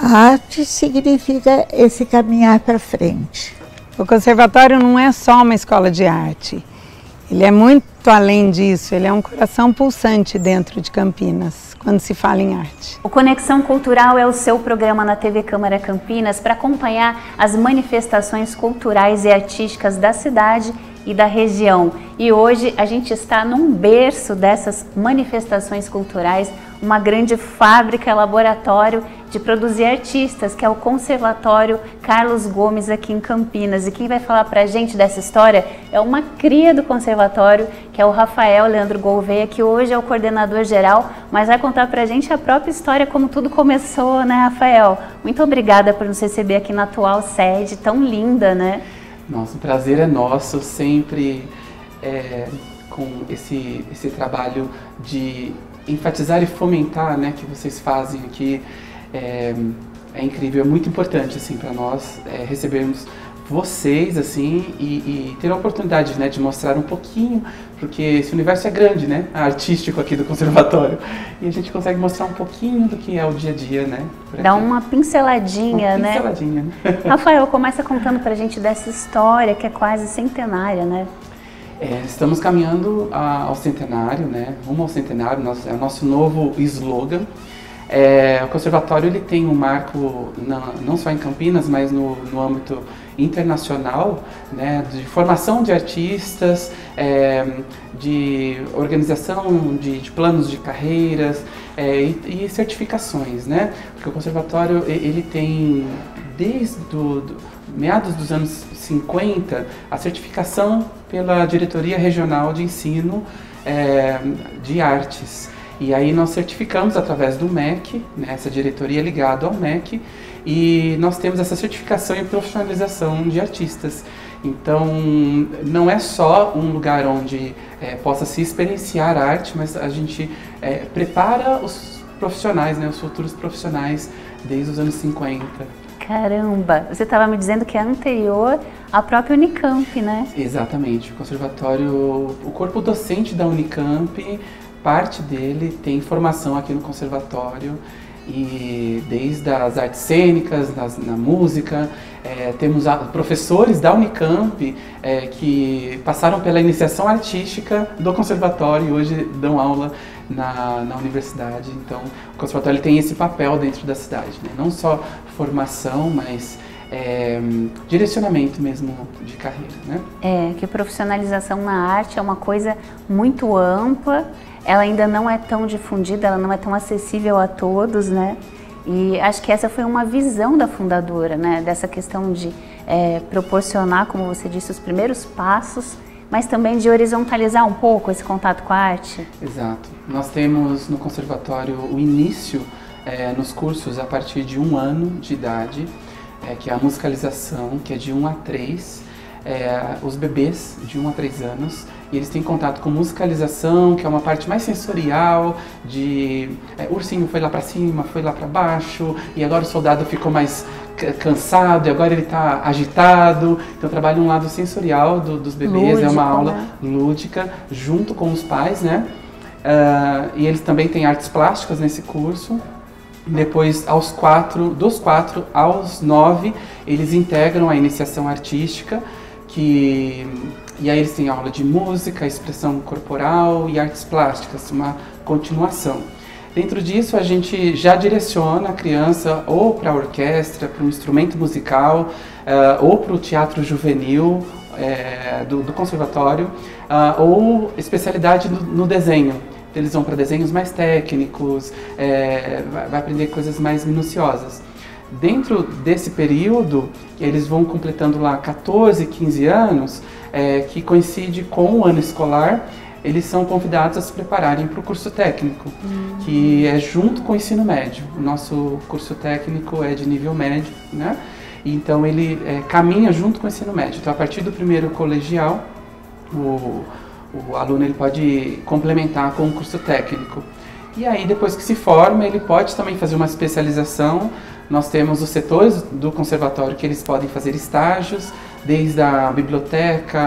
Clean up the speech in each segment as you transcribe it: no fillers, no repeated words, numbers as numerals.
A arte significa esse caminhar para frente. O conservatório não é só uma escola de arte. Ele é muito além disso, ele é um coração pulsante dentro de Campinas, quando se fala em arte. O Conexão Cultural é o seu programa na TV Câmara Campinas para acompanhar as manifestações culturais e artísticas da cidade e da região. E hoje a gente está num berço dessas manifestações culturais, uma grande fábrica, laboratório de produzir artistas, que é o Conservatório Carlos Gomes aqui em Campinas. E quem vai falar pra gente dessa história é uma cria do conservatório, que é o Rafael Leandro Gouveia, que hoje é o coordenador geral, mas vai contar pra gente a própria história, como tudo começou, né, Rafael? Muito obrigada por nos receber aqui na atual sede, tão linda, né? Nossa, o prazer é nosso, sempre com esse trabalho de enfatizar e fomentar, né, que vocês fazem aqui. É incrível, é muito importante assim, para nós recebermos vocês assim, e ter a oportunidade, né, de mostrar um pouquinho, porque esse universo é grande, né, artístico aqui do conservatório, e a gente consegue mostrar um pouquinho do que é o dia a dia, né. Dá uma pinceladinha, né? Rafael, começa contando pra gente dessa história que é quase centenária, né? Estamos caminhando ao centenário, né, rumo ao centenário, é o nosso novo slogan. O conservatório ele tem um marco não só em Campinas, mas no âmbito internacional, né, de formação de artistas, de organização de planos de carreiras e certificações, né? Porque o conservatório ele tem desde meados dos anos 50 a certificação pela Diretoria Regional de Ensino de Artes. E aí nós certificamos através do MEC, né, essa diretoria é ligada ao MEC, e nós temos essa certificação e profissionalização de artistas. Então, não é só um lugar onde possa se experienciar a arte, mas a gente prepara os profissionais, né, os futuros profissionais desde os anos 50. Caramba! Você estava me dizendo que é anterior à própria Unicamp, né? Exatamente. O conservatório, o corpo docente da Unicamp, parte dele tem formação aqui no conservatório, e desde as artes cênicas, na música, temos professores da Unicamp que passaram pela iniciação artística do conservatório e hoje dão aula na universidade. Então o conservatório tem esse papel dentro da cidade, né? Não só formação, mas direcionamento mesmo de carreira, né? Que profissionalização na arte é uma coisa muito ampla. Ela ainda não é tão difundida, ela não é tão acessível a todos, né? E acho que essa foi uma visão da fundadora, né? Dessa questão de proporcionar, como você disse, os primeiros passos, mas também de horizontalizar um pouco esse contato com a arte. Exato. Nós temos no conservatório o início nos cursos a partir de 1 ano de idade, que é a musicalização, que é de 1 a 3. Os bebês de 1 a 3 anos, e eles têm contato com musicalização, que é uma parte mais sensorial, de ursinho foi lá para cima, foi lá para baixo, e agora o soldado ficou mais cansado, e agora ele está agitado. Então trabalha um lado sensorial dos bebês, lúdico, é uma aula, né, lúdica, junto com os pais, né? E eles também têm artes plásticas nesse curso. Depois, dos 4 aos 9, eles integram a iniciação artística, e aí eles têm aula de música, expressão corporal e artes plásticas, uma continuação. Dentro disso, a gente já direciona a criança ou para a orquestra, para um instrumento musical, ou para o teatro juvenil do conservatório, ou especialidade no desenho. Eles vão para desenhos mais técnicos, vai aprender coisas mais minuciosas. Dentro desse período, eles vão completando lá 14, 15 anos, que coincide com o ano escolar, eles são convidados a se prepararem para o curso técnico, que é junto com o ensino médio. O nosso curso técnico é de nível médio, né? Então ele caminha junto com o ensino médio. Então a partir do primeiro colegial, o aluno ele pode complementar com o curso técnico. E aí, depois que se forma, ele pode também fazer uma especialização. Nós temos os setores do conservatório que eles podem fazer estágios, desde a biblioteca,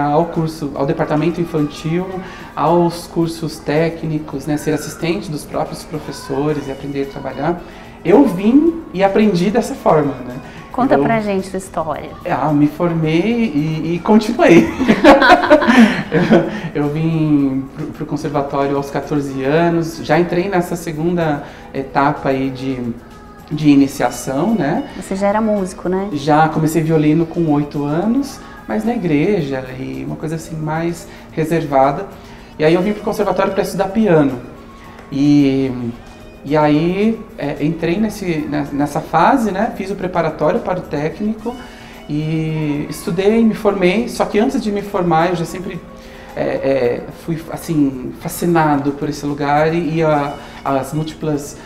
ao departamento infantil, aos cursos técnicos, né, ser assistente dos próprios professores e aprender a trabalhar. eu vim e aprendi dessa forma, né? Conta pra gente sua história. Me formei e continuei. eu vim para o conservatório aos 14 anos, já entrei nessa segunda etapa aí de iniciação, né? Você já era músico, né? Já comecei violino com 8 anos, mas na igreja e uma coisa assim mais reservada. E aí eu vim para o conservatório para estudar piano. E aí entrei nessa fase, né? Fiz o preparatório para o técnico e estudei, me formei. Só que antes de me formar eu já sempre fui assim fascinado por esse lugar e as múltiplas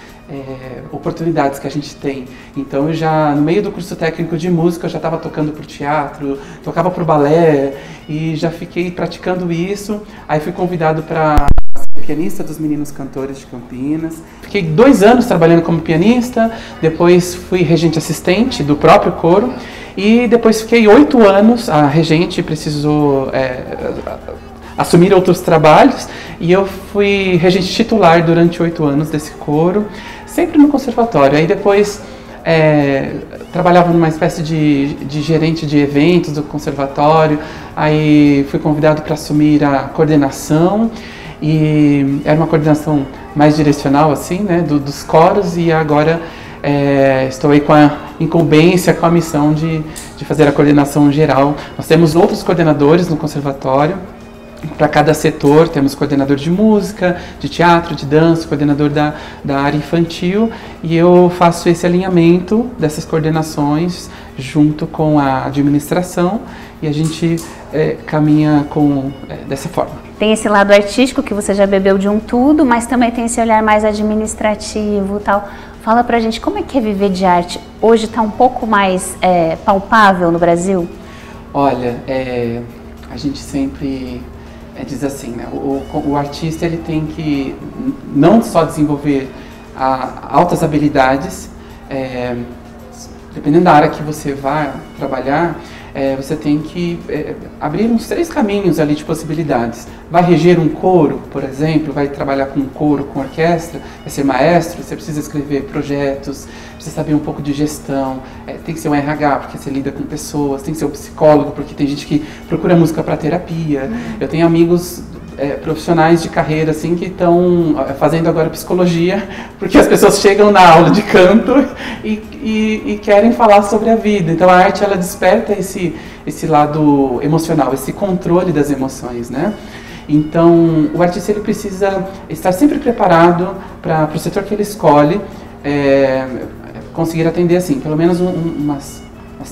oportunidades que a gente tem. Então eu já, no meio do curso técnico de música, eu já estava tocando para o teatro, tocava para o balé e já fiquei praticando isso. Aí fui convidado para ser pianista dos Meninos Cantores de Campinas. Fiquei 2 anos trabalhando como pianista, depois fui regente assistente do próprio coro e depois fiquei 8 anos, a regente precisou assumir outros trabalhos e eu fui regente titular durante 8 anos desse coro, sempre no conservatório. Aí depois trabalhava numa espécie de gerente de eventos do conservatório, aí fui convidado para assumir a coordenação e era uma coordenação mais direcional assim, né, dos coros, e agora estou aí com a incumbência, com a missão de fazer a coordenação geral. Nós temos outros coordenadores no conservatório. Para cada setor, temos coordenador de música, de teatro, de dança, coordenador da área infantil, e eu faço esse alinhamento dessas coordenações junto com a administração e a gente caminha dessa forma. Tem esse lado artístico que você já bebeu de um tudo, mas também tem esse olhar mais administrativo e tal. Fala pra gente como é que é viver de arte. Hoje está um pouco mais palpável no Brasil? Olha, a gente sempre diz assim, né? O artista ele tem que não só desenvolver altas habilidades, dependendo da área que você vai trabalhar, você tem que abrir uns 3 caminhos ali de possibilidades. Vai reger um coro, por exemplo, vai trabalhar com coro, com orquestra, vai ser maestro, você precisa escrever projetos, precisa saber um pouco de gestão, tem que ser um RH, porque você lida com pessoas, tem que ser um psicólogo, porque tem gente que procura música para terapia. Eu tenho amigos profissionais de carreira assim que estão fazendo agora psicologia, porque as pessoas chegam na aula de canto e querem falar sobre a vida. Então a arte ela desperta esse lado emocional, esse controle das emoções, né? Então o artista ele precisa estar sempre preparado para o setor que ele escolhe, conseguir atender assim, pelo menos umas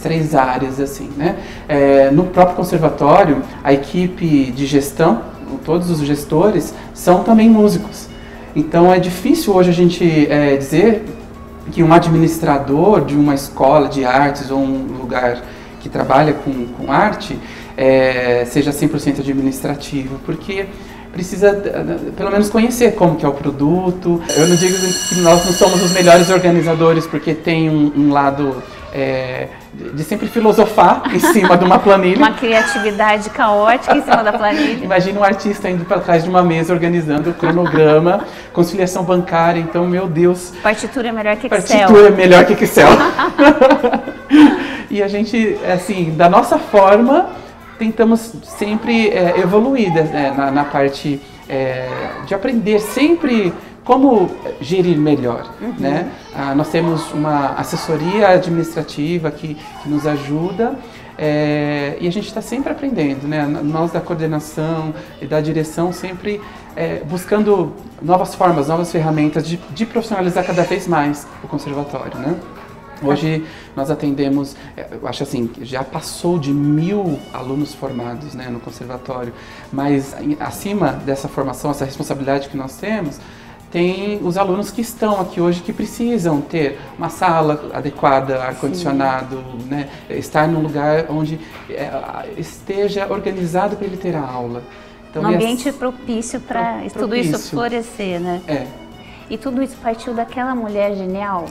3 áreas assim, né? No próprio conservatório, a equipe de gestão, todos os gestores são também músicos. Então é difícil hoje a gente dizer que um administrador de uma escola de artes ou um lugar que trabalha com arte seja 100% administrativo, porque precisa pelo menos conhecer como que é o produto. Eu não digo que nós não somos os melhores organizadores, porque tem um lado de sempre filosofar em cima de uma planilha. Uma criatividade caótica em cima da planilha. Imagina um artista indo para trás de uma mesa organizando o cronograma, conciliação bancária, então, meu Deus. Partitura é melhor que Excel. Partitura é melhor que Excel. E a gente, assim, da nossa forma, tentamos sempre evoluir na parte de aprender sempre como gerir melhor, né? Nós temos uma assessoria administrativa que nos ajuda e a gente está sempre aprendendo, né? Nós da coordenação e da direção sempre buscando novas formas, novas ferramentas de profissionalizar cada vez mais o conservatório, né? Hoje nós atendemos, eu acho assim, já passou de 1000 alunos formados, né, no conservatório, mas acima dessa formação, essa responsabilidade que nós temos, tem os alunos que estão aqui hoje que precisam ter uma sala adequada, ar-condicionado, né, estar num lugar onde esteja organizado para ele ter a aula. Então, um ambiente propício para tudo isso florescer, né? E tudo isso partiu daquela mulher genial?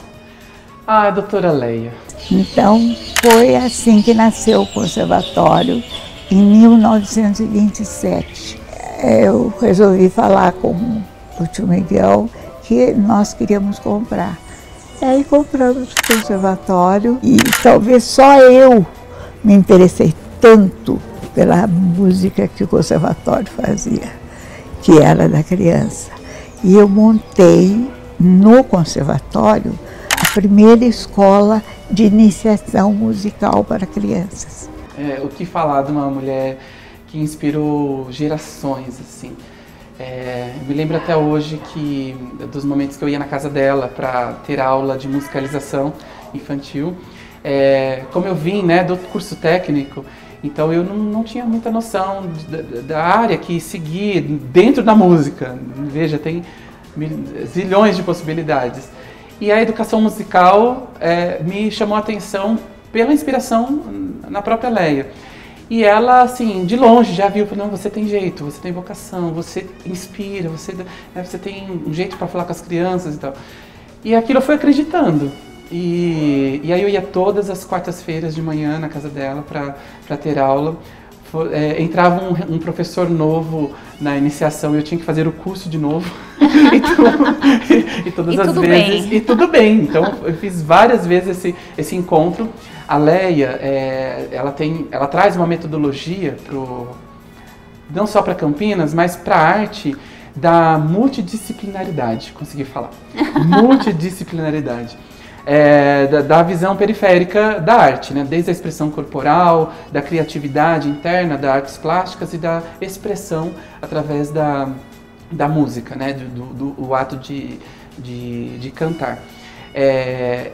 A doutora Leia. Então, foi assim que nasceu o conservatório, em 1927. Eu resolvi falar com o tio Miguel que nós queríamos comprar. E aí compramos o conservatório e talvez só eu me interessei tanto pela música que o conservatório fazia, que era da criança. E eu montei no conservatório a primeira escola de iniciação musical para crianças. O que falar de uma mulher que inspirou gerações, assim. Eu me lembro até hoje dos momentos que eu ia na casa dela para ter aula de musicalização infantil. Como eu vim, né, do curso técnico, então eu não tinha muita noção da área que seguir dentro da música. Veja, tem zilhões de possibilidades. E a educação musical me chamou a atenção pela inspiração na própria Leia. E ela, assim, de longe já viu, não, você tem jeito, você tem vocação, você inspira, você tem um jeito para falar com as crianças e tal. E aquilo eu fui acreditando. E aí eu ia todas as quartas-feiras de manhã na casa dela para ter aula. Entrava um professor novo na iniciação e eu tinha que fazer o curso de novo. E tudo bem. Então eu fiz várias vezes esse encontro. A Leia, ela traz uma metodologia não só para Campinas, mas para a arte da multidisciplinaridade. Consegui falar. Multidisciplinaridade. Da visão periférica da arte, né? Desde a expressão corporal, da criatividade interna, das artes plásticas e da expressão através da música, né? do ato de cantar.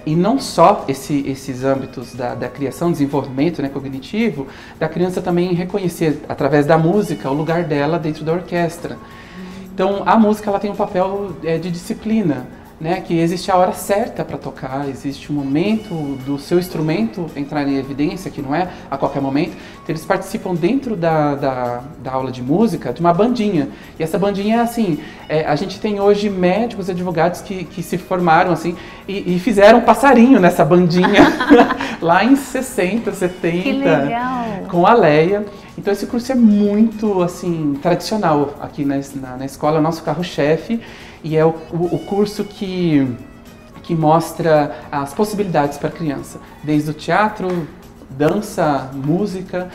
E não só esses âmbitos da criação, desenvolvimento, né, cognitivo, da criança também reconhecer, através da música, o lugar dela dentro da orquestra. Então, a música ela tem um papel de disciplina, né, que existe a hora certa para tocar, existe um momento do seu instrumento entrar em evidência, que não é a qualquer momento. Então, eles participam dentro da aula de música de uma bandinha. E essa bandinha, assim, a gente tem hoje médicos e advogados que se formaram assim e fizeram passarinho nessa bandinha lá em 60, 70, que legal. Com a Leia. Então esse curso é muito assim tradicional aqui na escola, é o nosso carro-chefe. E é o curso que mostra as possibilidades para a criança, desde o teatro, dança, música,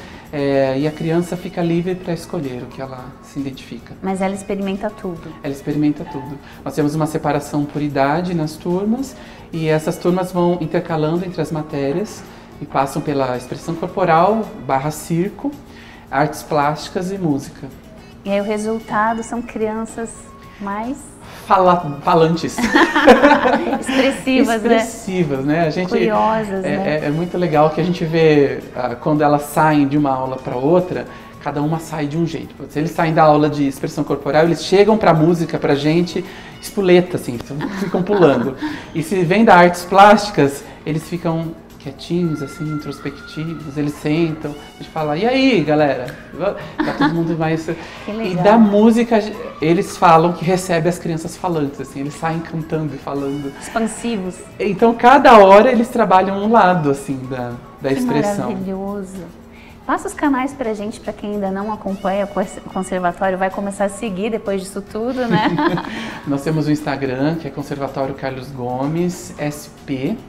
e a criança fica livre para escolher o que ela se identifica. Mas ela experimenta tudo? Ela experimenta tudo. Nós temos uma separação por idade nas turmas, e essas turmas vão intercalando entre as matérias e passam pela expressão corporal, /circo, artes plásticas e música. E aí o resultado são crianças mais... falantes. Expressivas, né? A gente, curiosas, né? É muito legal que a gente vê quando elas saem de uma aula para outra, cada uma sai de um jeito. Se eles saem da aula de expressão corporal, eles chegam para a música, pra gente, espoleta, assim, ficam pulando. E se vem da artes plásticas, eles ficam quietinhos, assim, introspectivos, eles sentam, a gente fala, e aí, galera? Tá todo mundo mais... Que legal. E da música, eles falam que recebe as crianças falantes, assim, eles saem cantando e falando. Expansivos. Então, cada hora eles trabalham um lado, assim, da expressão. Que maravilhoso. Passa os canais pra gente, pra quem ainda não acompanha o conservatório, vai começar a seguir depois disso tudo, né? Nós temos o Instagram, que é Conservatório Carlos Gomes, SP.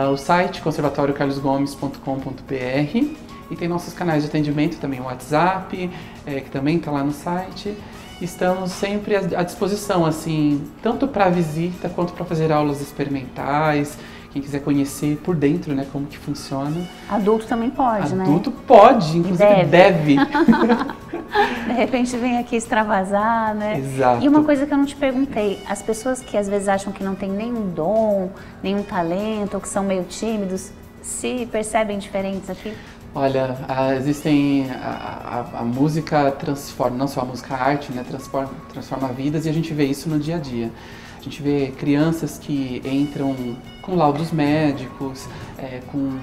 O site conservatoriocarlosgomes.com.br, e tem nossos canais de atendimento também, o WhatsApp, que também está lá no site. Estamos sempre à disposição, assim, tanto para visita quanto para fazer aulas experimentais. Quem quiser conhecer por dentro, né, como que funciona. Adulto também pode, né? Adulto pode, inclusive deve. De repente vem aqui extravasar, né? Exato. E uma coisa que eu não te perguntei, as pessoas que às vezes acham que não tem nenhum dom, nenhum talento, ou que são meio tímidos, se percebem diferentes aqui? Olha, a música transforma, não só a música, a arte, né, transforma vidas, e a gente vê isso no dia a dia. A gente vê crianças que entram com laudos médicos, com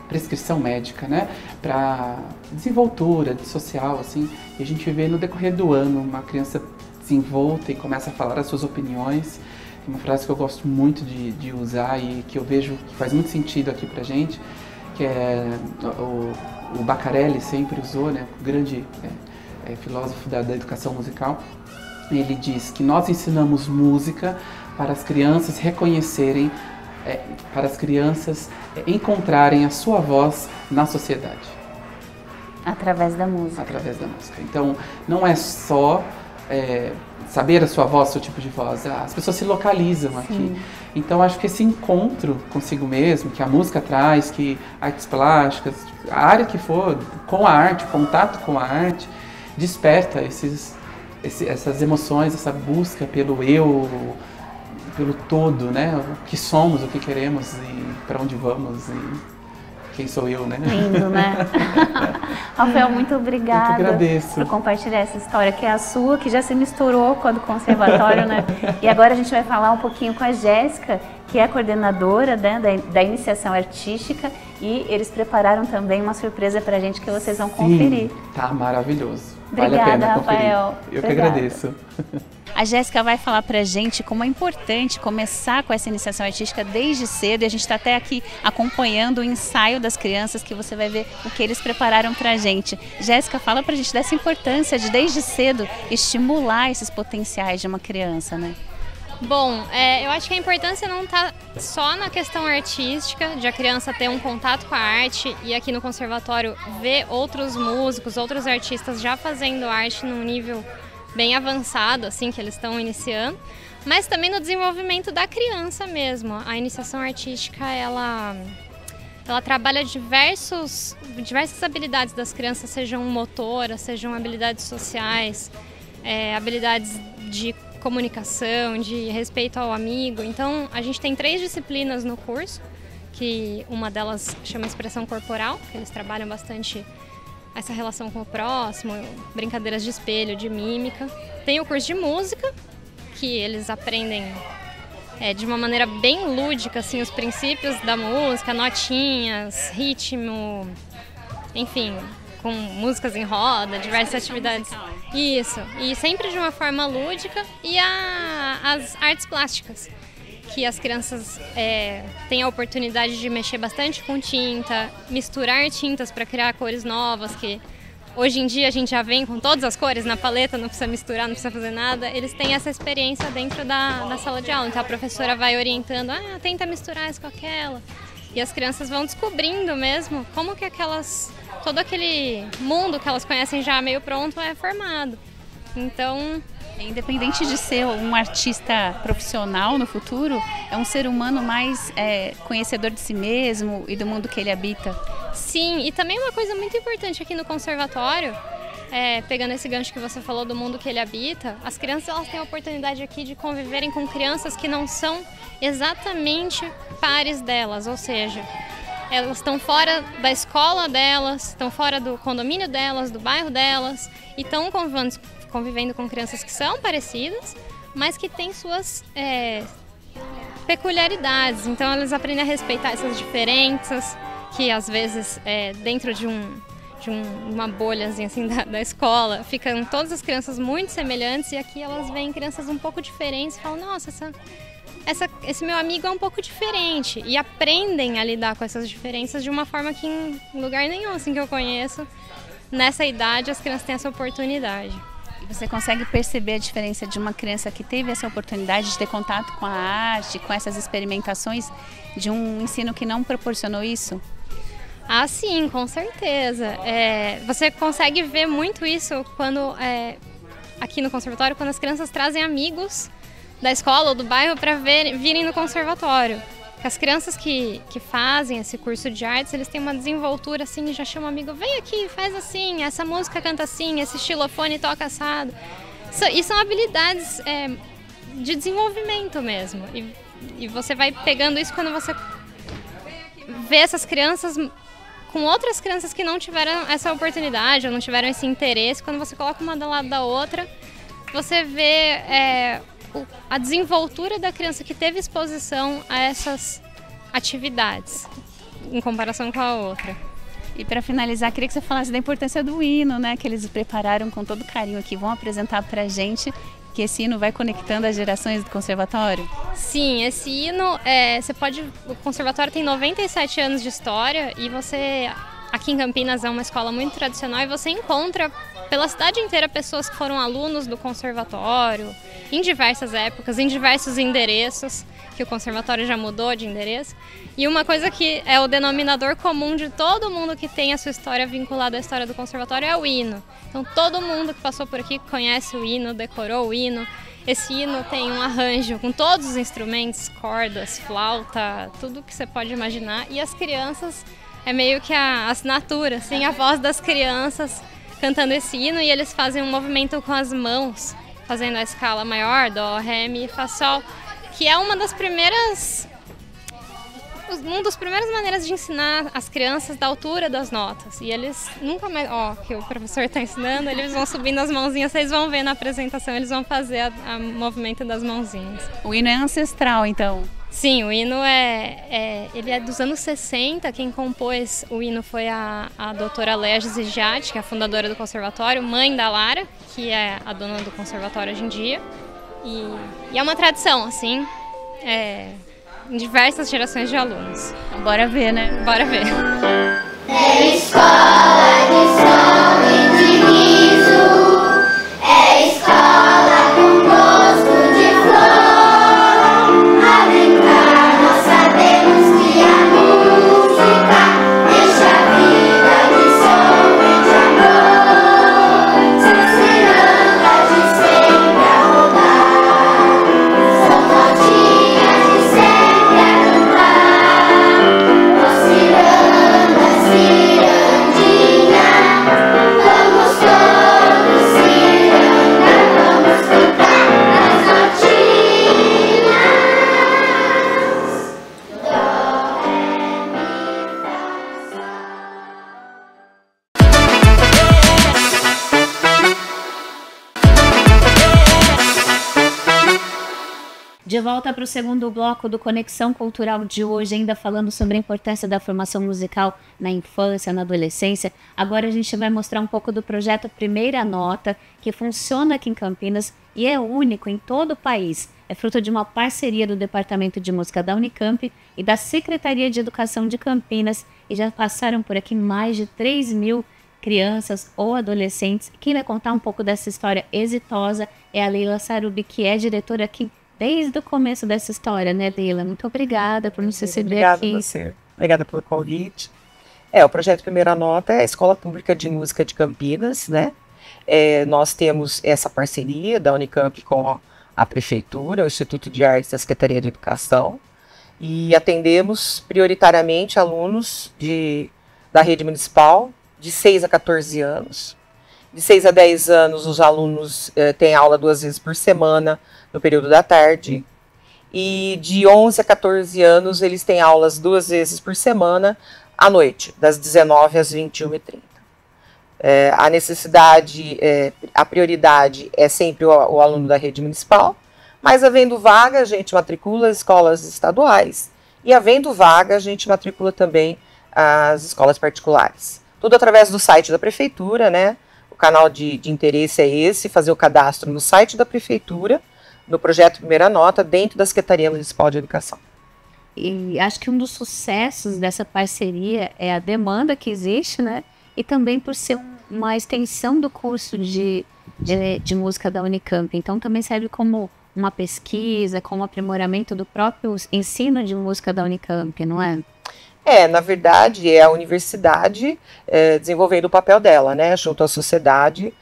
prescrição médica, né, para desenvoltura social, assim, e a gente vê no decorrer do ano uma criança desenvolta e começa a falar as suas opiniões. Tem uma frase que eu gosto muito de usar e que eu vejo que faz muito sentido aqui pra gente, que é o Baccarelli sempre usou, né, o grande filósofo da educação musical. Ele diz que nós ensinamos música para as crianças reconhecerem, para as crianças encontrarem a sua voz na sociedade. Através da música. Através da música. Então, não é só saber a sua voz, seu tipo de voz. As pessoas se localizam aqui. Então, acho que esse encontro consigo mesmo, que a música traz, que artes plásticas, a área que for, com a arte, contato com a arte, desperta essas emoções, essa busca pelo eu, pelo todo, né? O que somos, o que queremos e para onde vamos e quem sou eu, né? Lindo, né? Rafael, muito obrigada por compartilhar essa história, que é a sua, que já se misturou com a do conservatório, né? E agora a gente vai falar um pouquinho com a Jéssica, que é a coordenadora, né, da iniciação artística, e eles prepararam também uma surpresa pra gente que vocês vão conferir. Tá maravilhoso. Obrigada, vale a pena Rafael. Conferir. Eu que agradeço. A Jéssica vai falar pra gente como é importante começar com essa iniciação artística desde cedo, e a gente está até aqui acompanhando o ensaio das crianças, que você vai ver o que eles prepararam pra gente. Jéssica, fala pra gente dessa importância de desde cedo estimular esses potenciais de uma criança, né? Bom, eu acho que a importância não está só na questão artística, de a criança ter um contato com a arte e aqui no conservatório ver outros músicos, outros artistas já fazendo arte num nível bem avançado, assim, que eles estão iniciando, mas também no desenvolvimento da criança mesmo. A iniciação artística, ela trabalha diversas habilidades das crianças, sejam motoras, sejam habilidades sociais, habilidades de comunicação, de respeito ao amigo. Então, a gente tem 3 disciplinas no curso, que uma delas chama expressão corporal, que eles trabalham bastante essa relação com o próximo, brincadeiras de espelho, de mímica. Tem o curso de música, que eles aprendem de uma maneira bem lúdica, assim, os princípios da música, notinhas, ritmo, enfim, com músicas em roda, diversas atividades. Isso, e sempre de uma forma lúdica. E as artes plásticas, que as crianças têm a oportunidade de mexer bastante com tinta, misturar tintas para criar cores novas, que hoje em dia a gente já vem com todas as cores na paleta, não precisa misturar, não precisa fazer nada. Eles têm essa experiência dentro da sala de aula, então a professora vai orientando, tenta misturar isso com aquela. E as crianças vão descobrindo mesmo como que todo aquele mundo que elas conhecem já meio pronto é formado. Então, independente de ser um artista profissional no futuro, é um ser humano mais conhecedor de si mesmo e do mundo que ele habita. Sim, e também uma coisa muito importante aqui no conservatório, pegando esse gancho que você falou do mundo que ele habita, as crianças elas têm a oportunidade aqui de conviverem com crianças que não são exatamente pares delas, ou seja, elas estão fora da escola delas, estão fora do condomínio delas, do bairro delas, e estão convivendo com crianças que são parecidas, mas que têm suas peculiaridades. Então elas aprendem a respeitar essas diferenças, que às vezes dentro de uma bolha assim, da escola, ficam todas as crianças muito semelhantes, e aqui elas veem crianças um pouco diferentes e falam, nossa, esse meu amigo é um pouco diferente, e aprendem a lidar com essas diferenças de uma forma que em lugar nenhum assim, que eu conheço, nessa idade as crianças têm essa oportunidade. E você consegue perceber a diferença de uma criança que teve essa oportunidade de ter contato com a arte, com essas experimentações, de um ensino que não proporcionou isso? Ah, sim, com certeza. Você consegue ver muito isso quando aqui no conservatório, quando as crianças trazem amigos da escola ou do bairro para virem no conservatório. As crianças que fazem esse curso de artes, eles têm uma desenvoltura assim, já chamam um amigo, vem aqui, faz assim, essa música canta assim, esse xilofone toca assado. E são habilidades de desenvolvimento mesmo. E você vai pegando isso quando você vê essas crianças com outras crianças que não tiveram essa oportunidade ou não tiveram esse interesse. Quando você coloca uma do lado da outra, você vê a desenvoltura da criança que teve exposição a essas atividades, em comparação com a outra. E para finalizar, queria que você falasse da importância do hino, né, que eles prepararam com todo carinho aqui, vão apresentar para a gente, que esse hino vai conectando as gerações do conservatório? Sim, esse hino, o conservatório tem 97 anos de história, e aqui em Campinas é uma escola muito tradicional, e você encontra pela cidade inteira pessoas que foram alunos do conservatório, em diversas épocas, em diversos endereços, que o conservatório já mudou de endereço. E uma coisa que é o denominador comum de todo mundo que tem a sua história vinculada à história do conservatório é o hino. Então todo mundo que passou por aqui conhece o hino, decorou o hino. Esse hino tem um arranjo com todos os instrumentos, cordas, flauta, tudo que você pode imaginar. E as crianças, é meio que a assinatura, assim, a voz das crianças cantando esse hino, e eles fazem um movimento com as mãos, fazendo a escala maior, dó, ré, mi, fá, sol, que é uma das primeiras maneiras de ensinar as crianças da altura das notas. E eles nunca mais, que o professor está ensinando, eles vão subindo as mãozinhas, vocês vão ver na apresentação, eles vão fazer o movimento das mãozinhas. O hino é ancestral, então? Sim, o hino ele é dos anos 60, quem compôs o hino foi a doutora Léa Gizigiati, que é a fundadora do conservatório, mãe da Lara, que é a dona do conservatório hoje em dia. E é uma tradição, assim, em diversas gerações de alunos. Então, bora ver, né? Bora ver. É escola de som e de riso, é escola com gosto de flor. A brincar nós sabemos que a música deixa a vida de som e de amor. São cirandas de sempre a rodar, são notinhas de sempre a cantar. Nós cirandas, cirandinha, vamos todos cirandar, vamos cantar as notinhas. Dó, ré, mi, fá, sol. De volta para o segundo bloco do Conexão Cultural de hoje, ainda falando sobre a importância da formação musical na infância, na adolescência. Agora a gente vai mostrar um pouco do projeto Primeira Nota, que funciona aqui em Campinas e é único em todo o país. É fruto de uma parceria do Departamento de Música da Unicamp e da Secretaria de Educação de Campinas, e já passaram por aqui mais de 3.000 crianças ou adolescentes. Quem vai contar um pouco dessa história exitosa é a Leila Sarubi, que é diretora aqui desde o começo dessa história, né, Leila? Muito obrigada por nos receber aqui. Obrigada a você. Obrigada pelo convite. O projeto Primeira Nota é a Escola Pública de Música de Campinas, né? Nós temos essa parceria da Unicamp com a Prefeitura, o Instituto de Artes e a Secretaria de Educação, e atendemos prioritariamente alunos da rede municipal de 6 a 14 anos. De 6 a 10 anos, os alunos têm aula 2 vezes por semana, no período da tarde. E de 11 a 14 anos, eles têm aulas 2 vezes por semana, à noite, das 19 às 21h30. A necessidade, a prioridade é sempre o aluno da rede municipal, mas havendo vaga, a gente matricula as escolas estaduais. E havendo vaga, a gente matricula também as escolas particulares. Tudo através do site da Prefeitura, né? O canal de interesse é esse, fazer o cadastro no site da Prefeitura, no projeto Primeira Nota, dentro da Secretaria Municipal de Educação. E acho que um dos sucessos dessa parceria é a demanda que existe, né? E também por ser uma extensão do curso de música da Unicamp. Então também serve como uma pesquisa, como aprimoramento do próprio ensino de música da Unicamp, não é? Na verdade, é a universidade desenvolvendo o papel dela, né? Junto à sociedade,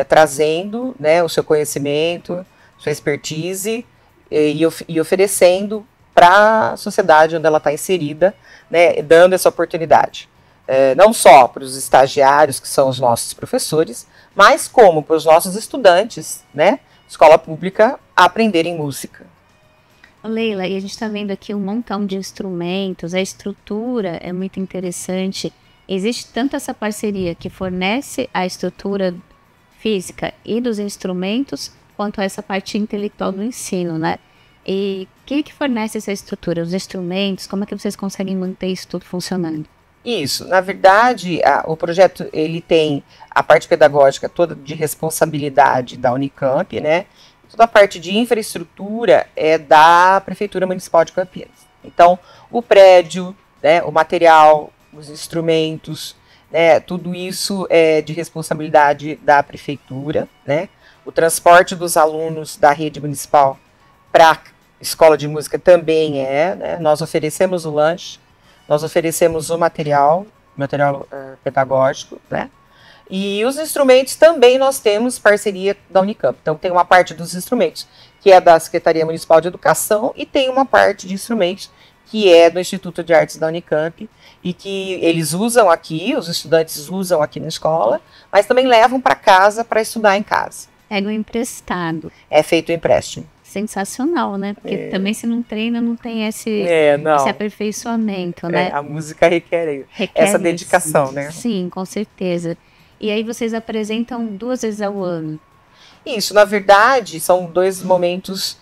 trazendo, né, o seu conhecimento, sua expertise e oferecendo para a sociedade onde ela está inserida, né, dando essa oportunidade. Não só para os estagiários, que são os nossos professores, mas como para os nossos estudantes, né, escola pública, a aprenderem música. Leila, e a gente está vendo aqui um montão de instrumentos, a estrutura é muito interessante. Existe tanto essa parceria que fornece a estrutura física e dos instrumentos, quanto a essa parte intelectual do ensino, né? E quem que fornece essa estrutura? Os instrumentos? Como é que vocês conseguem manter isso tudo funcionando? Isso, na verdade, o projeto ele tem a parte pedagógica toda de responsabilidade da Unicamp, né? Toda a parte de infraestrutura é da Prefeitura Municipal de Campinas. Então, o prédio, né, o material, os instrumentos, né? Tudo isso é de responsabilidade da prefeitura, né? O transporte dos alunos da rede municipal para a escola de música também né? Nós oferecemos o lanche, nós oferecemos o material pedagógico, né? E os instrumentos também nós temos parceria da Unicamp. Então tem uma parte dos instrumentos que é da Secretaria Municipal de Educação e tem uma parte de instrumentos que é do Instituto de Artes da Unicamp e que eles usam aqui, os estudantes usam aqui na escola, mas também levam para casa para estudar em casa. É no emprestado. É feito o empréstimo. Sensacional, né? Porque também se não treina, não tem esse aperfeiçoamento, né? A música requer essa dedicação, né? Sim, com certeza. E aí vocês apresentam 2 vezes ao ano? Isso, na verdade, são 2 momentos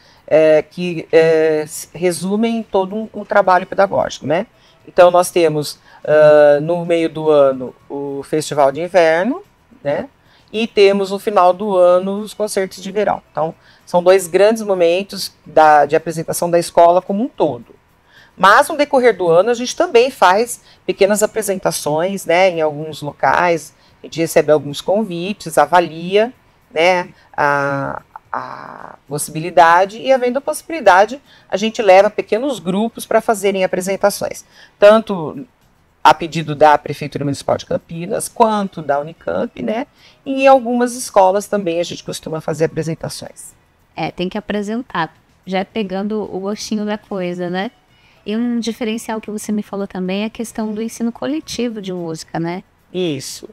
que resumem todo um trabalho pedagógico, né? Então nós temos no meio do ano o Festival de Inverno, né? E temos no final do ano os concertos de verão. Então são 2 grandes momentos de apresentação da escola como um todo. Mas no decorrer do ano a gente também faz pequenas apresentações, né? Em alguns locais. A gente recebe alguns convites, avalia, né, a possibilidade, e havendo a possibilidade, a gente leva pequenos grupos para fazerem apresentações, tanto a pedido da Prefeitura Municipal de Campinas, quanto da Unicamp, né, e em algumas escolas também a gente costuma fazer apresentações. Tem que apresentar, já pegando o gostinho da coisa, né? E um diferencial que você me falou também é a questão do ensino coletivo de música, né? Isso.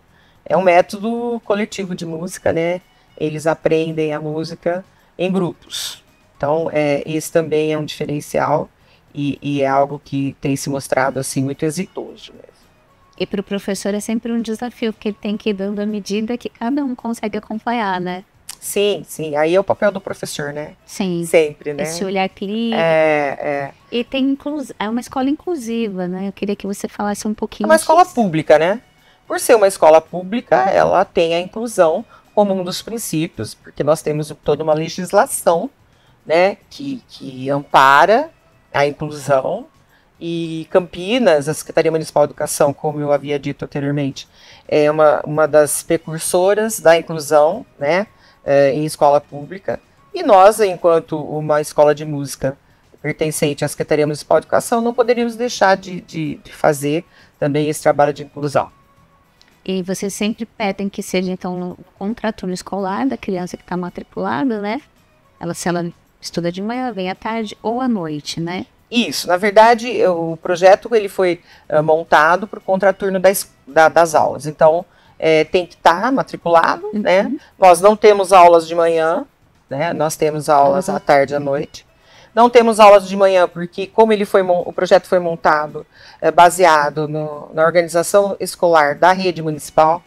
É um método coletivo de música, né? Eles aprendem a música em grupos. Então, esse também é um diferencial e é algo que tem se mostrado assim muito exitoso mesmo. E para o professor é sempre um desafio, porque ele tem que ir dando a medida que cada um consegue acompanhar, né? Sim. Aí é o papel do professor, né? Sim. Sempre, né? Esse olhar clínico. E é uma escola inclusiva, né? Eu queria que você falasse um pouquinho. É uma escola pública, né? Por ser uma escola pública, ela tem a inclusão como um dos princípios, porque nós temos toda uma legislação, né, que ampara a inclusão. E Campinas, a Secretaria Municipal de Educação, como eu havia dito anteriormente, é uma das precursoras da inclusão, né, em escola pública. E nós, enquanto uma escola de música pertencente à Secretaria Municipal de Educação, não poderíamos deixar de fazer também esse trabalho de inclusão. E vocês sempre pedem que seja, então, no contraturno escolar da criança que está matriculada, né? Se ela estuda de manhã, vem à tarde ou à noite, né? Isso. Na verdade, o projeto ele foi montado para o contraturno das aulas. Então, tem que estar matriculado, né? Nós não temos aulas de manhã, né? Nós temos aulas à tarde e à noite. Não temos aulas de manhã porque, como o projeto foi montado baseado na organização escolar da rede municipal,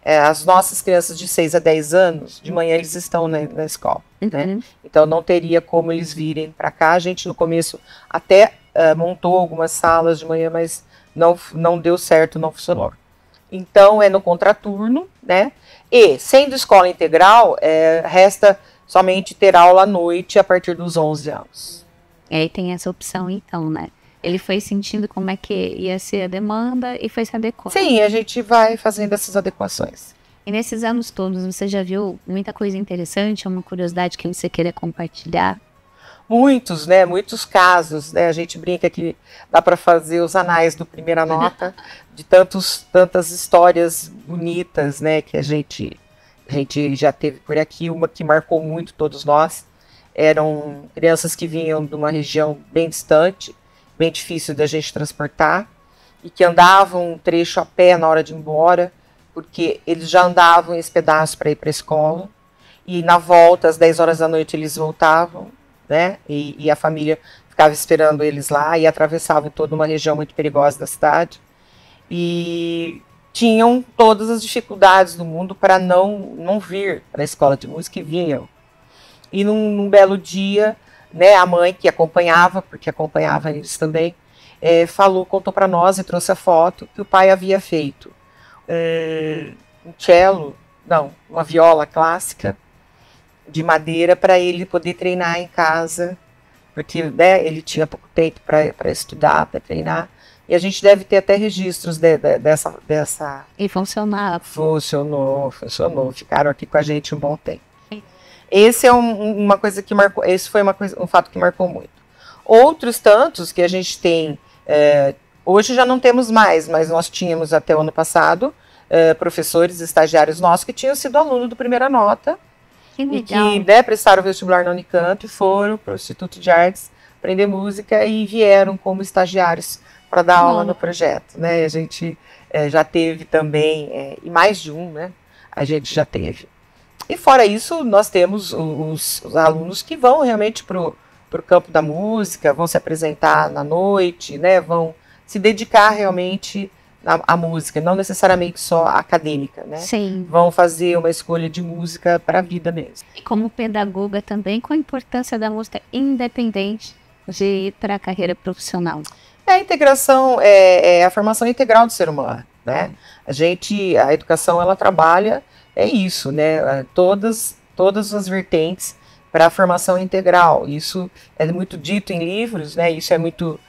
as nossas crianças de 6 a 10 anos, de manhã eles estão na escola. Né? Então não teria como eles virem para cá. A gente no começo até montou algumas salas de manhã, mas não deu certo, não funcionou. Então é no contraturno, né? E sendo escola integral, resta somente ter aula à noite a partir dos 11 anos. E aí tem essa opção então, né? Ele foi sentindo como é que ia ser a demanda e foi se adequando. Sim, a gente vai fazendo essas adequações. E nesses anos todos, você já viu muita coisa interessante, uma curiosidade que você queira compartilhar? Muitos, né? Muitos casos, né? A gente brinca que dá para fazer os anais do Primeira Nota de tantas histórias bonitas, né? Que a gente já teve por aqui. Uma que marcou muito todos nós. Eram crianças que vinham de uma região bem distante, bem difícil da gente transportar, e que andavam um trecho a pé na hora de ir embora, porque eles já andavam esse pedaço para ir para a escola, e na volta, às 10 horas da noite, eles voltavam, né? E a família ficava esperando eles lá, e atravessavam toda uma região muito perigosa da cidade, e tinham todas as dificuldades do mundo para não vir para a escola de música, e vinham. E num belo dia, né, a mãe que acompanhava, porque acompanhava eles também, contou para nós e trouxe a foto que o pai havia feito uma viola clássica de madeira para ele poder treinar em casa, porque, né, ele tinha pouco tempo para estudar, para treinar. E a gente deve ter até registros dessa... E funcionava. Funcionou. Ficaram aqui com a gente um bom tempo. Esse é uma coisa que marcou, esse foi um fato que marcou muito. Outros tantos que a gente tem, hoje já não temos mais, mas nós tínhamos até o ano passado, professores, estagiários nossos que tinham sido aluno do Primeira Nota, e que, né, prestaram o vestibular na Unicamp, foram para o Instituto de Artes aprender música e vieram como estagiários para dar aula no projeto, né? A gente já teve também, e mais de um, né? A gente já teve. E fora isso, nós temos os alunos que vão realmente para o campo da música, vão se apresentar na noite, né? Vão se dedicar realmente à música, não necessariamente só acadêmica, né? Sim. Vão fazer uma escolha de música para a vida mesmo. E como pedagoga também, com a importância da música independente de ir para a carreira profissional. A integração é a formação integral do ser humano, né? A educação, ela trabalha, isso, né? Todas as vertentes para a formação integral. Isso é muito dito em livros, né? Isso é muito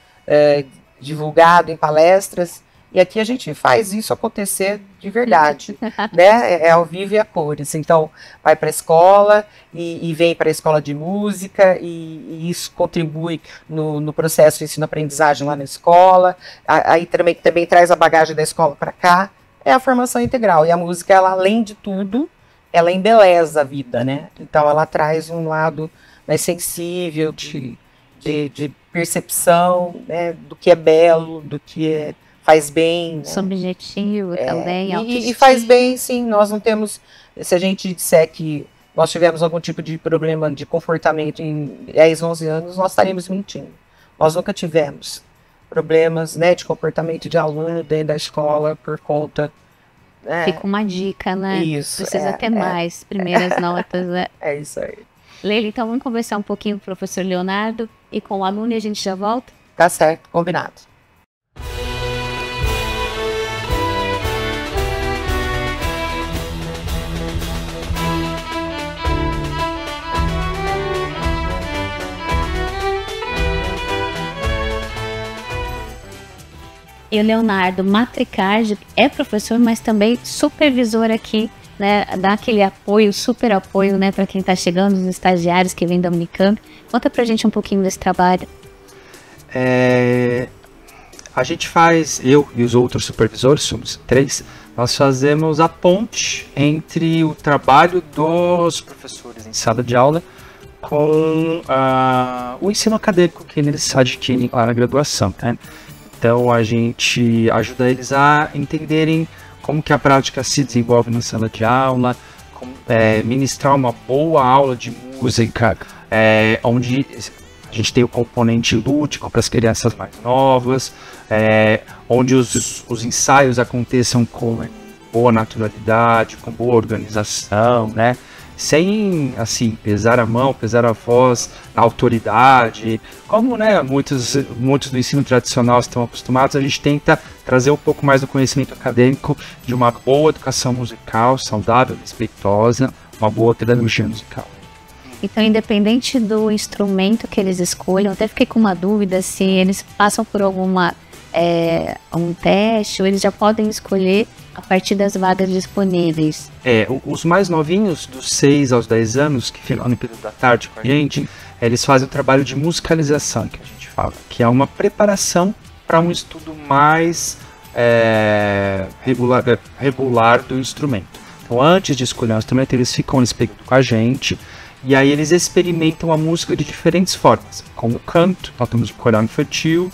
divulgado em palestras. E aqui a gente faz isso acontecer de verdade, né? É ao vivo e a cores. Então, vai para a escola e vem para a escola de música e isso contribui no processo de ensino-aprendizagem lá na escola. Aí também traz a bagagem da escola para cá. É a formação integral. E a música, ela, além de tudo, ela embeleza a vida, né? Então, ela traz um lado mais sensível de percepção, né? Do que é belo, do que faz bem. Né? Subjetivo também. E faz bem, sim. Nós não temos... Se a gente disser que nós tivemos algum tipo de problema de comportamento em 10, 11 anos, nós estaríamos mentindo. Nós nunca tivemos problemas, né, de comportamento de aluno dentro da escola por conta... Fica uma dica, né? Isso. Precisa ter mais primeiras notas, né? É isso aí. Leila, então vamos conversar um pouquinho com o professor Leonardo e com o aluno e a gente já volta? Tá certo, combinado. E o Leonardo Matricardi é professor, mas também supervisor aqui, né? Dá aquele apoio, super apoio, né? Para quem está chegando, os estagiários que vêm da Unicamp. Conta pra gente um pouquinho desse trabalho. A gente faz, eu e os outros supervisores, somos 3, nós fazemos a ponte entre o trabalho dos professores em sala de aula com o ensino acadêmico que eles adquirem lá na graduação, né? Então a gente ajuda eles a entenderem como que a prática se desenvolve na sala de aula, como ministrar uma boa aula de música, onde a gente tem o componente lúdico para as crianças mais novas, onde os ensaios aconteçam com boa naturalidade, com boa organização, né? Sem, assim, pesar a mão, pesar a voz, a autoridade, como, né, muitos do ensino tradicional estão acostumados. A gente tenta trazer um pouco mais do conhecimento acadêmico de uma boa educação musical, saudável, respeitosa, uma boa pedagogia musical. Então, independente do instrumento que eles escolham, até fiquei com uma dúvida se eles passam por um teste ou eles já podem escolher a partir das vagas disponíveis. Os mais novinhos, dos 6 aos 10 anos, que ficam no período da tarde com a gente, eles fazem o trabalho de musicalização, que a gente fala, que é uma preparação para um estudo mais regular do instrumento. Então, antes de escolher o instrumento, eles ficam nesse período com a gente, e aí eles experimentam a música de diferentes formas, com o canto, nós temos o coral infantil,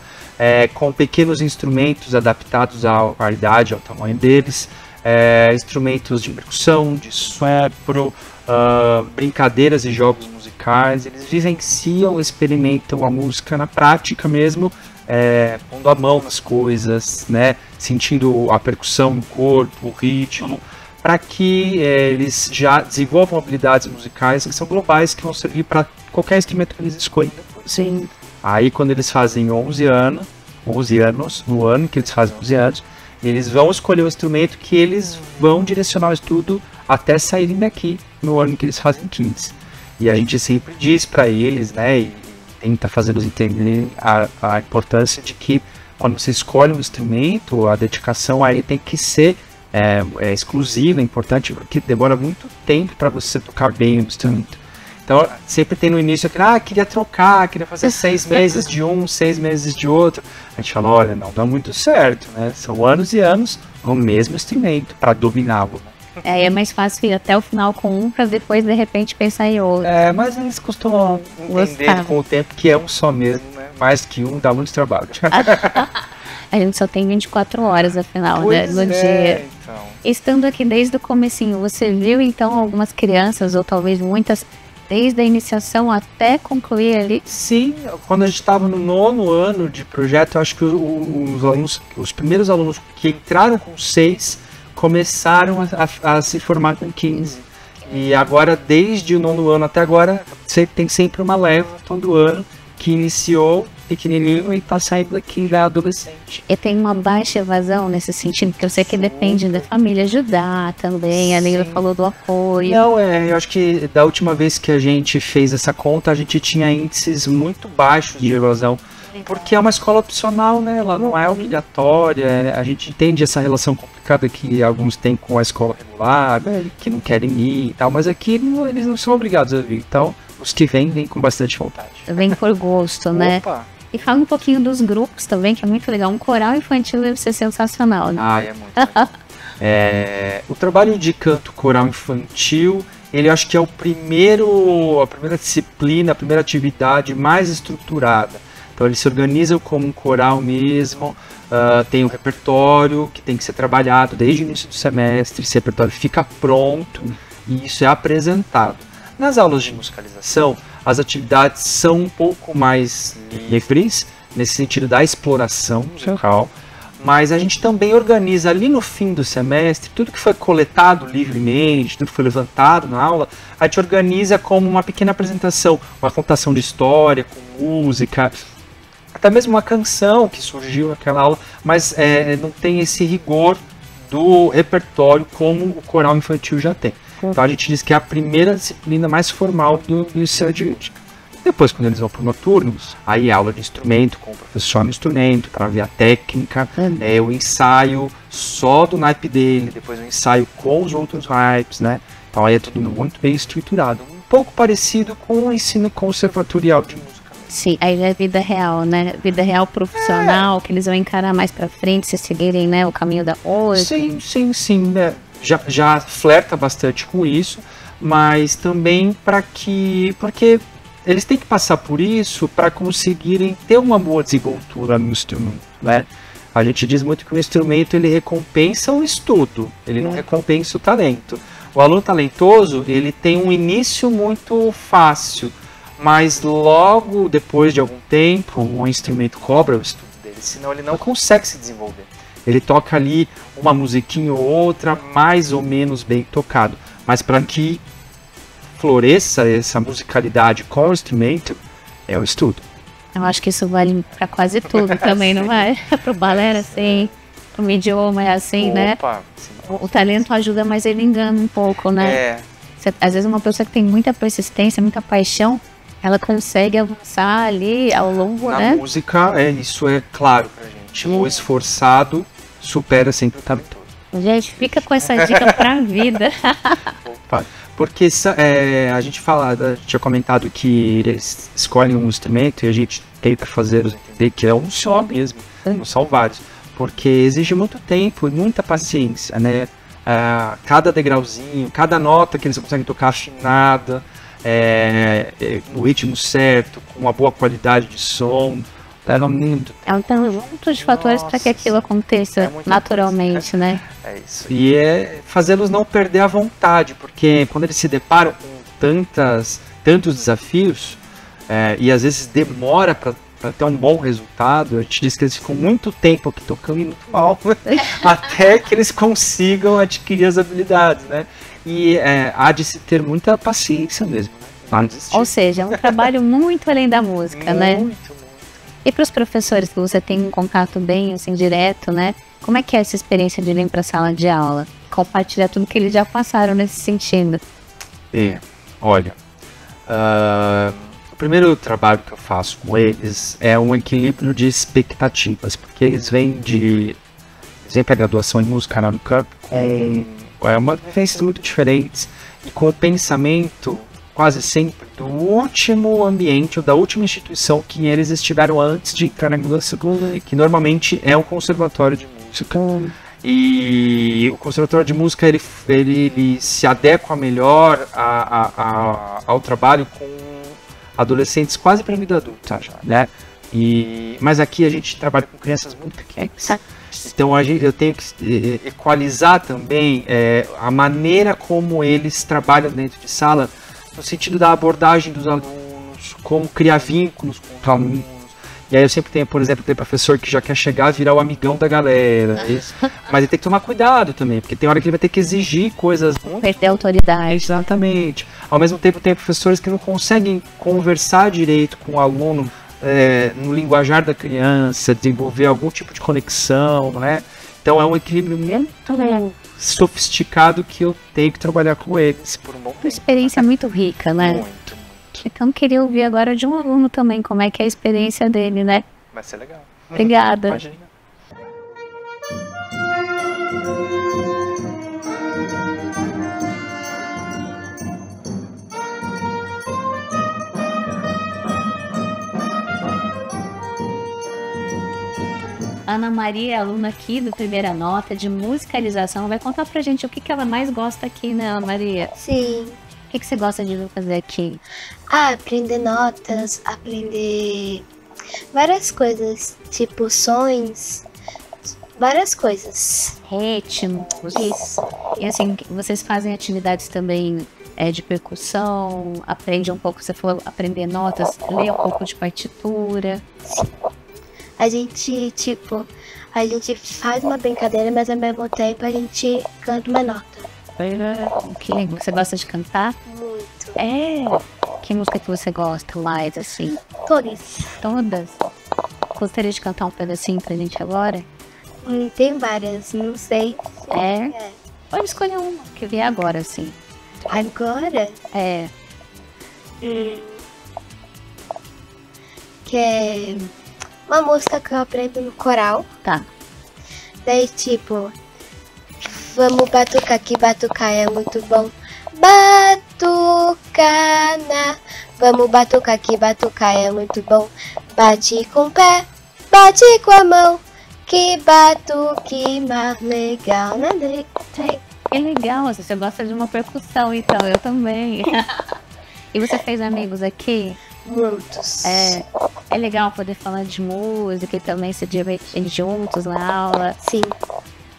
com pequenos instrumentos adaptados à idade, ao tamanho deles, instrumentos de percussão, de sopro, brincadeiras e jogos musicais. Eles vivenciam, experimentam a música na prática mesmo, pondo a mão nas coisas, né, sentindo a percussão no corpo, o ritmo, para que eles já desenvolvam habilidades musicais que são globais, que vão servir para qualquer instrumento que eles escolham. Sim. Aí quando eles fazem 11 anos, no ano que eles fazem 11 anos, eles vão escolher o instrumento que eles vão direcionar o estudo até saírem daqui no ano que eles fazem 15. E a gente sempre diz para eles, né, e tenta fazê-los entender a importância de que quando você escolhe um instrumento, a dedicação aí tem que ser exclusiva, importante, porque demora muito tempo para você tocar bem o instrumento. Então, sempre tem no início aquele, queria trocar, queria fazer 6 meses de um, 6 meses de outro. A gente fala, olha, não dá muito certo, né? São anos e anos no mesmo instrumento para dominá-lo. É mais fácil ir até o final com um para depois, de repente, pensar em outro. Mas eles costumam entender com o tempo que é um só mesmo, né? Mais que um dá muito trabalho. A gente só tem 24 horas, afinal, né, no dia. Então. Estando aqui desde o comecinho, você viu, então, algumas crianças, ou talvez muitas, desde a iniciação até concluir ali? Sim, quando a gente estava no 9º ano de projeto, eu acho que os primeiros alunos que entraram com 6 começaram a se formar com 15. E agora, desde o 9º ano até agora, você tem sempre uma leva todo ano que iniciou pequenininho e está saindo aqui da adolescente. E tem uma baixa evasão nesse sentido, porque eu sei que depende da família ajudar também, a Neila falou do apoio. Não, eu acho que da última vez que a gente fez essa conta, a gente tinha índices muito baixos de evasão, porque é uma escola opcional, né? Ela não é obrigatória, a gente entende essa relação complicada que alguns têm com a escola regular, que não querem ir e tal, mas aqui eles não são obrigados a vir, então os que vêm com bastante vontade. Vem por gosto, né? Opa. E fala um pouquinho dos grupos também, que é muito legal. Um coral infantil deve ser sensacional, né? É muito legal. O trabalho de canto coral infantil, ele acho que é a primeira disciplina, a primeira atividade mais estruturada. Então eles se organizam como um coral mesmo, tem um repertório que tem que ser trabalhado desde o início do semestre, esse repertório fica pronto e isso é apresentado. Nas aulas de musicalização, as atividades são um pouco mais livres, nesse sentido da exploração musical, mas a gente também organiza ali no fim do semestre, tudo que foi coletado livremente, tudo que foi levantado na aula, a gente organiza como uma pequena apresentação, uma contação de história, com música, até mesmo uma canção que surgiu naquela aula, mas não tem esse rigor do repertório como o coral infantil já tem. Então a gente diz que é a primeira disciplina mais formal do ensino de música. Depois, quando eles vão para o noturnos, aí aula de instrumento, com o professor no instrumento, para ver a técnica, o ensaio só do naipe dele, depois o ensaio com os outros naipes, né? Então aí é tudo muito bem estruturado. Um pouco parecido com o ensino conservatorial de música. Sim, aí é vida real, né? Vida real profissional, que eles vão encarar mais para frente, se seguirem, né, o caminho da música. Sim, né? Já flerta bastante com isso, mas também porque eles têm que passar por isso para conseguirem ter uma boa desenvoltura no instrumento, né? A gente diz muito que o instrumento ele recompensa o estudo, ele não recompensa o talento. O aluno talentoso ele tem um início muito fácil, mas logo depois de algum tempo o instrumento cobra o estudo dele, senão ele não consegue se desenvolver. Ele toca ali uma musiquinha ou outra, mais ou menos bem tocado. Mas para que floresça essa musicalidade com o instrumento, é o estudo. Eu acho que isso vale para quase tudo também, não é? Para o balé é assim, para o idioma é assim, né? O talento ajuda, mas ele engana um pouco, né? Às vezes uma pessoa que tem muita persistência, muita paixão, ela consegue avançar ali ao longo, né? Na música, isso é claro pra gente. O esforçado supera sempre o talentoso. Gente, fica com essa dica pra vida. Porque a gente tinha comentado que eles escolhem um instrumento e a gente tenta fazer-los entender que é um só mesmo, não são vários. Porque exige muito tempo e muita paciência, né? Cada degrauzinho, cada nota que eles conseguem tocar afinada, no ritmo certo, com uma boa qualidade de som, leva muito tempo. Então, muitos fatores para que aquilo aconteça naturalmente, né? É isso. E fazê-los não perder a vontade, porque quando eles se deparam com tantos desafios, e às vezes demora para ter um bom resultado, a gente diz que eles ficam muito tempo aqui tocando e muito mal, até que eles consigam adquirir as habilidades, né? E há de se ter muita paciência mesmo, né? Ou seja, é um trabalho muito além da música, né? Muito. E para os professores que você tem um contato bem assim direto, né? Como é que é essa experiência de vir para a sala de aula? Compartilhar tudo que eles já passaram nesse sentido. Olha, primeiro trabalho que eu faço com eles é um equilíbrio de expectativas, porque eles vêm para a graduação em música na Unicamp com uma vivências muito diferentes e com o pensamento quase sempre do último ambiente ou da última instituição que eles estiveram antes de entrar na graduação, que normalmente é o conservatório de música. E o conservatório de música ele se adequa melhor ao trabalho com adolescentes quase para a vida adulta, né? Mas aqui a gente trabalha com crianças muito pequenas. Então eu tenho que equalizar também a maneira como eles trabalham dentro de sala, no sentido da abordagem dos alunos, como criar vínculos com os alunos. E aí eu sempre tenho, por exemplo, tem professor que já quer chegar e virar o amigão da galera. Mas ele tem que tomar cuidado também, porque tem hora que ele vai ter que exigir coisas muito... Perder a autoridade. Exatamente. Ao mesmo tempo tem professores que não conseguem conversar direito com o aluno no linguajar da criança, desenvolver algum tipo de conexão, né? Então é um equilíbrio muito sofisticado que eu tenho que trabalhar com eles por um bom tempo. Uma experiência muito rica, né? Muito. Então queria ouvir agora de um aluno também, como é que é a experiência dele, né? Vai ser legal. Obrigada. Imagina. Ana Maria, aluna aqui do Primeira Nota de musicalização, vai contar pra gente o que ela mais gosta aqui, né, Ana Maria? Sim. O que você gosta de fazer aqui? Aprender notas, aprender várias coisas, tipo sons, várias coisas. Ritmos. Isso. E assim, vocês fazem atividades também de percussão, aprende um pouco, você falou, aprender notas, ler um pouco de partitura. Sim. A gente faz uma brincadeira, mas ao mesmo tempo a gente canta uma nota. Que legal. Você gosta de cantar? Muito. Que música que você gosta mais, assim? Todas. Todas? Gostaria de cantar um pedacinho pra gente agora? Tem várias, não sei. Pode escolher uma, que vier agora, assim. Agora? Que é uma música que eu aprendo no coral. Tá. Daí, tipo, vamos batucar que batucar é muito bom. Batucana. Vamos batucar que batucar é muito bom. Bate com o pé, bate com a mão. Que batuque mais legal, né? É legal, você gosta de uma percussão, então, eu também. E você fez amigos aqui? Muitos. É legal poder falar de música e também se divertir juntos na aula. Sim.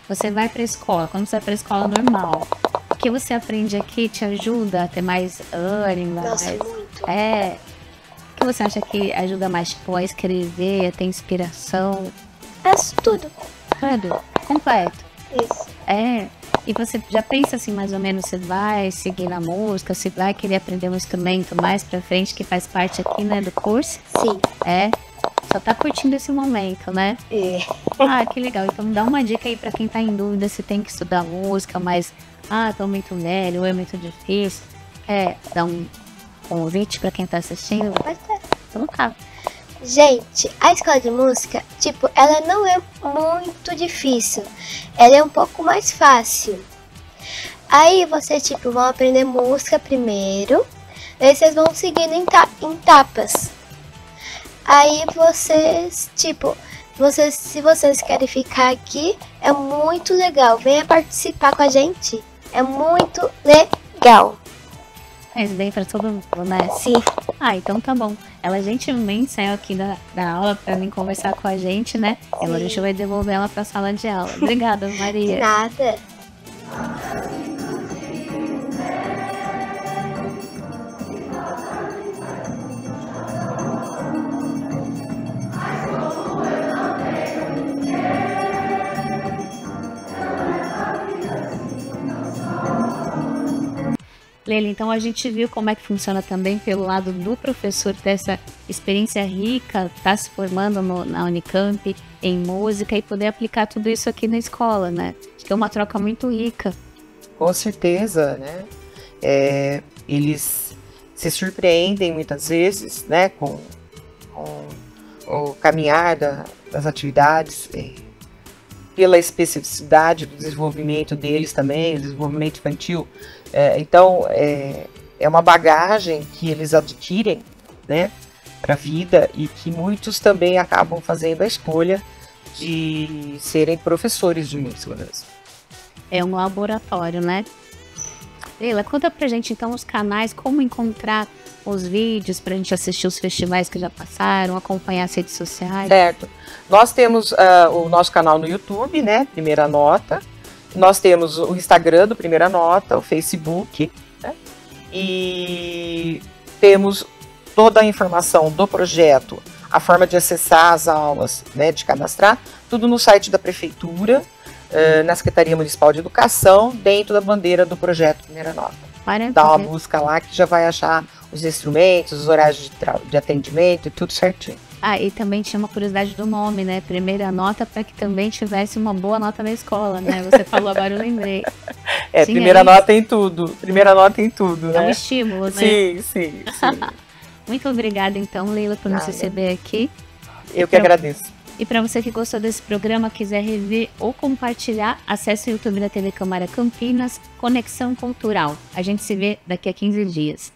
Você vai pra escola, quando você vai pra escola normal, o que você aprende aqui te ajuda a ter mais ânimo? Nossa, muito. O que você acha que ajuda mais, tipo, a escrever, a ter inspiração? Tudo. Tudo? Completo. Isso. E você já pensa assim, mais ou menos, você vai seguir na música, você vai querer aprender um instrumento mais pra frente, que faz parte aqui, né, do curso? Sim. Só tá curtindo esse momento, né? Que legal. Então dá uma dica aí pra quem tá em dúvida se tem que estudar música, mas, tô muito velho, ou é muito difícil. Dá um convite pra quem tá assistindo? Pode ser. Então tá. Gente, a escola de música, tipo, ela não é muito difícil. Ela é um pouco mais fácil. Aí vocês, tipo, vão aprender música primeiro. Aí vocês vão seguindo em etapas. Aí vocês, tipo, se vocês querem ficar aqui, é muito legal. Venha participar com a gente. É muito legal. Isso daí pra todo mundo, né? Sim. Então tá bom. Ela gentilmente saiu aqui da aula pra vir conversar com a gente, né? Sim. Agora a gente vai devolver ela pra sala de aula. Obrigada, Maria. De nada. Leila, então a gente viu como é que funciona também pelo lado do professor, dessa experiência rica, tá se formando na Unicamp em música e poder aplicar tudo isso aqui na escola, né? Acho que é uma troca muito rica. Com certeza, né? Eles se surpreendem muitas vezes, né, com o caminhar das atividades, pela especificidade do desenvolvimento deles também, o desenvolvimento infantil. Então, é uma bagagem que eles adquirem, né, para a vida, e que muitos também acabam fazendo a escolha de serem professores de música mesmo. É um laboratório, né? Leila, conta pra gente então os canais, como encontrar os vídeos pra gente assistir os festivais que já passaram, acompanhar as redes sociais. Certo. Nós temos o nosso canal no YouTube, né, Primeira Nota. Nós temos o Instagram do Primeira Nota, o Facebook, né? E temos toda a informação do projeto, a forma de acessar as aulas, né, de cadastrar, tudo no site da Prefeitura, na Secretaria Municipal de Educação, dentro da bandeira do projeto Primeira Nota. Dá uma busca lá que já vai achar os instrumentos, os horários de atendimento e tudo certinho. E também tinha uma curiosidade do nome, né? Primeira Nota, para que também tivesse uma boa nota na escola, né? Você falou agora, eu lembrei. Primeira nota em tudo. Primeira nota em tudo, né? É um estímulo, né? Sim. Muito obrigada, então, Leila, por nos receber aqui. Eu que agradeço. E para você que gostou desse programa, quiser rever ou compartilhar, acesse o YouTube da TV Câmara Campinas, Conexão Cultural. A gente se vê daqui a 15 dias.